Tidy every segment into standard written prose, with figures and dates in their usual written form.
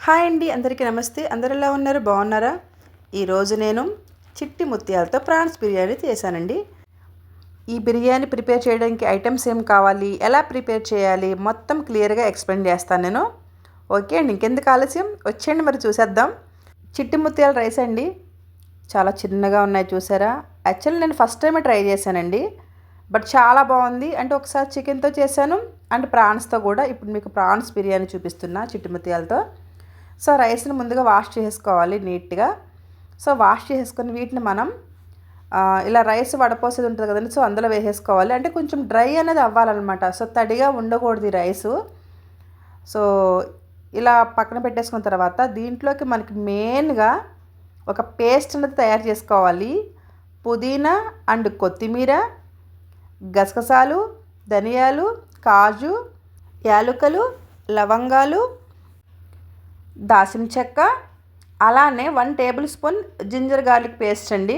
Hi అండి, అందరికీ నమస్తే. అందరు ఎలా ఉన్నారు? బాగున్నారా? ఈరోజు నేను చిట్టి ముత్యాలతో ప్రాన్స్ బిర్యానీ చేశానండి. ఈ బిర్యానీ ప్రిపేర్ చేయడానికి ఐటమ్స్ ఏం కావాలి, ఎలా ప్రిపేర్ చేయాలి, మొత్తం క్లియర్గా ఎక్స్ప్లెయిన్ చేస్తాను నేను. ఓకే అండి, ఇంకెందుకు ఆలస్యం, వచ్చేయండి మరి చూసేద్దాం. చిట్టి ముత్యాల రైస్ అండి, చాలా చిన్నగా ఉన్నాయి చూసారా. యాక్చువల్లీ నేను ఫస్ట్ టైమే ట్రై చేశానండి, బట్ చాలా బాగుంది. అంటే ఒకసారి చికెన్తో చేశాను అండ్ ప్రాన్స్తో కూడా. ఇప్పుడు మీకు ప్రాన్స్ బిర్యానీ చూపిస్తున్నా చిట్టి ముత్యాలతో. సో రైస్ని ముందుగా వాష్ చేసుకోవాలి నీట్గా. సో వాష్ చేసుకొని వీటిని మనం ఇలా రైస్ వడపోసేది ఉంటుంది కదండి, సో అందులో వేసేసుకోవాలి. అంటే కొంచెం డ్రై అనేది అవ్వాలన్నమాట, సో తడిగా ఉండకూడదు ఈ రైసు. సో ఇలా పక్కన పెట్టేసుకున్న తర్వాత దీంట్లోకి మనకి మెయిన్గా ఒక పేస్ట్ అనేది తయారు చేసుకోవాలి. పుదీనా అండ్ కొత్తిమీర, గసగసాలు, ధనియాలు, కాజు, యాలకులు, లవంగాలు, దాల్చిన చెక్క, అలానే 1 tablespoon ginger garlic paste అండి.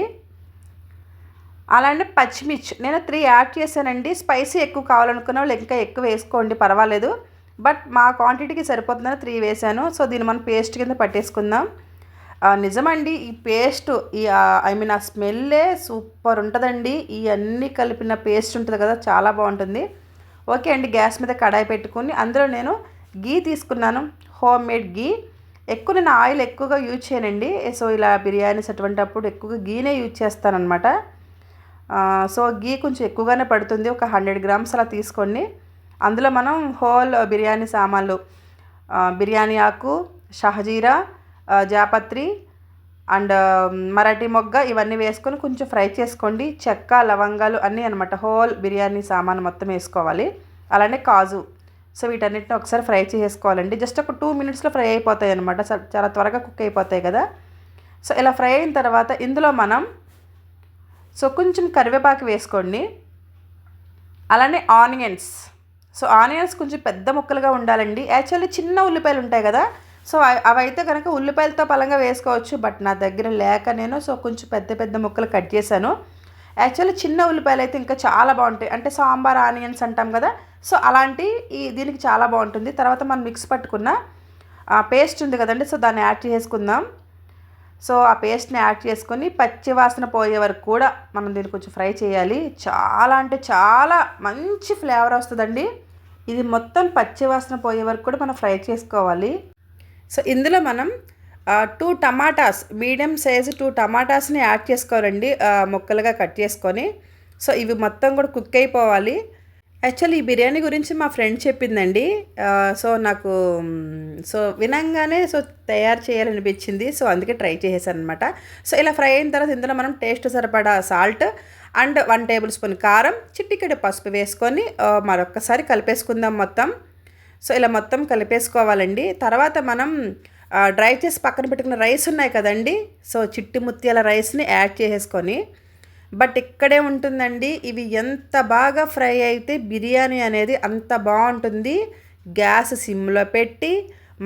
అలానే పచ్చిమిర్చి నేను 3 యాడ్ చేశానండి. స్పైసీ ఎక్కువ కావాలనుకున్న వాళ్ళు ఇంకా ఎక్కువ వేసుకోండి, పర్వాలేదు. బట్ మా క్వాంటిటీకి సరిపోతుందని 3 వేసాను. సో దీన్ని మనం పేస్ట్ కింద పట్టేసుకుందాం. నిజమండి, ఈ పేస్ట్ ఆ స్మెల్లే సూపర్ ఉంటుందండి. ఈ అన్నీ కలిపిన పేస్ట్ ఉంటుంది కదా, చాలా బాగుంటుంది. ఓకే అండి, గ్యాస్ మీద కడాయి పెట్టుకుని అందులో నేను గీ తీసుకున్నాను, హోమ్ మేడ్ గీ. ఎక్కువ నేను ఆయిల్ ఎక్కువగా యూజ్ చేయనండి. సో ఇలా బిర్యానీస్ అటువంటిప్పుడు ఎక్కువగా గీనే యూజ్ చేస్తానన్నమాట. సో గీ కొంచెం ఎక్కువగానే పడుతుంది, ఒక 100 గ్రామ్స్ అలా తీసుకోండి. అందులో మనం హోల్ బిర్యానీ సామాన్లు, బిర్యానీ ఆకు, షహజీరా, జాపత్రి అండ్ మరాఠీ మొగ్గ ఇవన్నీ వేసుకొని కొంచెం ఫ్రై చేసుకోండి. చెక్క, లవంగాలు అన్నీ అనమాట, హోల్ బిర్యానీ సామాన్ మొత్తం వేసుకోవాలి. అలానే కాజు. సో వీటన్నిటిని ఒకసారి ఫ్రై చేసుకోవాలండి. జస్ట్ ఒక 2 మినిట్స్లో ఫ్రై అయిపోతాయి అనమాట, చాలా త్వరగా కుక్ అయిపోతాయి కదా. సో ఇలా ఫ్రై అయిన తర్వాత ఇందులో మనం కొంచెం కరివేపాకు వేసుకోండి. అలానే ఆనియన్స్. సో ఆనియన్స్ కొంచెం పెద్ద ముక్కలుగా ఉండాలండి. యాక్చువల్లీ చిన్న ఉల్లిపాయలు ఉంటాయి కదా, సో అవైతే కనుక ఉల్లిపాయలతో పలంగా వేసుకోవచ్చు. బట్ నా దగ్గర లేక నేను కొంచెం పెద్ద పెద్ద ముక్కలు కట్ చేశాను. యాక్చువల్లీ చిన్న ఉల్లిపాయలు అయితే ఇంకా చాలా బాగుంటాయి, అంటే సాంబార్ ఆనియన్స్ అంటాం కదా, సో అలాంటి దీనికి చాలా బాగుంటుంది. తర్వాత మనం మిక్స్ పట్టుకున్న పేస్ట్ ఉంది కదండి, సో దాన్ని యాడ్ చేసుకుందాం. సో ఆ పేస్ట్ని యాడ్ చేసుకొని పచ్చి వాసన పోయే వరకు కూడా మనం దీన్ని కొంచెం ఫ్రై చేయాలి. చాలా అంటే చాలా మంచి ఫ్లేవర్ వస్తుందండి. ఇది మొత్తం పచ్చి వాసన పోయే వరకు కూడా మనం ఫ్రై చేసుకోవాలి. సో ఇందులో మనం 2 టమాటాస్, మీడియం సైజు 2 టమాటాస్ని యాడ్ చేసుకోవాలండి, ముక్కలుగా కట్ చేసుకొని. సో ఇవి మొత్తం కూడా కుక్ అయిపోవాలి. యాక్చువల్లీ ఈ బిర్యానీ గురించి మా ఫ్రెండ్ చెప్పిందండి. సో నాకు వినంగానే తయారు చేయాలనిపించింది. సో అందుకే ట్రై చేసేసాను అనమాట. సో ఇలా ఫ్రై అయిన తర్వాత ఇందులో మనం టేస్ట్ సరిపడా సాల్ట్ అండ్ 1 టేబుల్ స్పూన్ కారం, చిటికెడు పసుపు వేసుకొని మరొక్కసారి కలిపేసుకుందాం మొత్తం. సో ఇలా మొత్తం కలిపేసుకోవాలండి. తర్వాత మనం డ్రై చేసి పక్కన పెట్టుకున్న రైస్ ఉన్నాయి కదండి, సో చిట్టి ముత్యాల రైస్ని యాడ్ చేసేసుకొని, బట్ ఇక్కడే ఉంటుందండి, ఇవి ఎంత బాగా ఫ్రై అయితే బిర్యానీ అనేది అంత బాగుంటుంది. గ్యాస్ సిమ్లో పెట్టి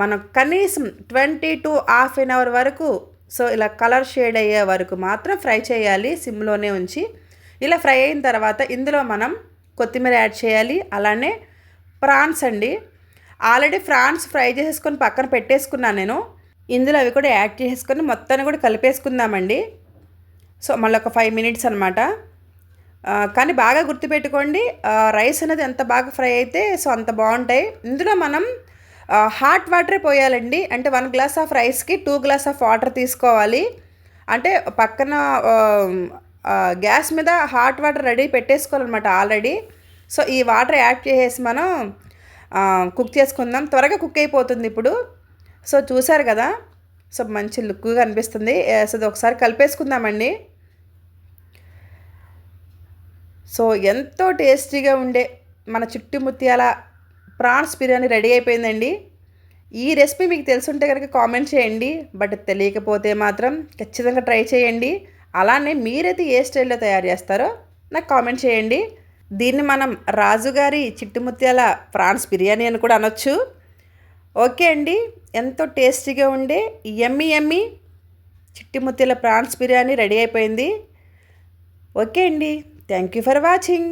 మనం కనీసం 20 to ½ an hour వరకు, సో ఇలా కలర్ షేడ్ అయ్యే వరకు మాత్రం ఫ్రై చేయాలి, సిమ్లోనే ఉంచి. ఇలా ఫ్రై అయిన తర్వాత ఇందులో మనం కొత్తిమీర యాడ్ చేయాలి. అలానే ప్రాన్స్ అండి, ఆల్రెడీ ప్రాన్స్ ఫ్రై చేసేసుకొని పక్కన పెట్టేసుకున్నాను నేను. ఇందులో అవి కూడా యాడ్ చేసుకొని మొత్తాన్ని కూడా కలిపేసుకుందామండి. సో మళ్ళీ ఒక 5 మినిట్స్ అనమాట. కానీ బాగా గుర్తుపెట్టుకోండి, రైస్ అనేది ఎంత బాగా ఫ్రై అయితే సో అంత బాగుంటాయి. ఇందులో మనం హాట్ వాటరే పోయాలండి. అంటే 1 గ్లాస్ ఆఫ్ రైస్కి 2 గ్లాస్ ఆఫ్ వాటర్ తీసుకోవాలి. అంటే పక్కన గ్యాస్ మీద హాట్ వాటర్ రెడీ పెట్టేసుకోవాలన్నమాట ఆల్రెడీ. సో ఈ వాటర్ యాడ్ చేసేసి మనం కుక్ చేసుకుందాం, త్వరగా కుక్ అయిపోతుంది ఇప్పుడు. సో చూసారు కదా, సో మంచి లుక్గా అనిపిస్తుంది. సో ఒకసారి కలిపేసుకుందామండి. సో ఎంతో టేస్టీగా ఉండే మన చిట్టి ముత్యాల ప్రాన్స్ బిర్యానీ రెడీ అయిపోయిందండి. ఈ రెసిపీ మీకు తెలుసుంటే కనుక కామెంట్ చేయండి, బట్ తెలియకపోతే మాత్రం ఖచ్చితంగా ట్రై చేయండి. అలానే మీరైతే ఏ స్టైల్లో తయారు చేస్తారో నాకు కామెంట్ చేయండి. దీన్ని మనం రాజుగారి చిట్టి ముత్యాల ప్రాన్స్ బిర్యానీ అని కూడా అనొచ్చు. ఓకే అండి, ఎంతో టేస్టీగా ఉండే యమ్మీ చిట్టి ముత్యాల ప్రాన్స్ బిర్యానీ రెడీ అయిపోయింది. ఓకే అండి, థ్యాంక్ యూ ఫర్ వాచింగ్.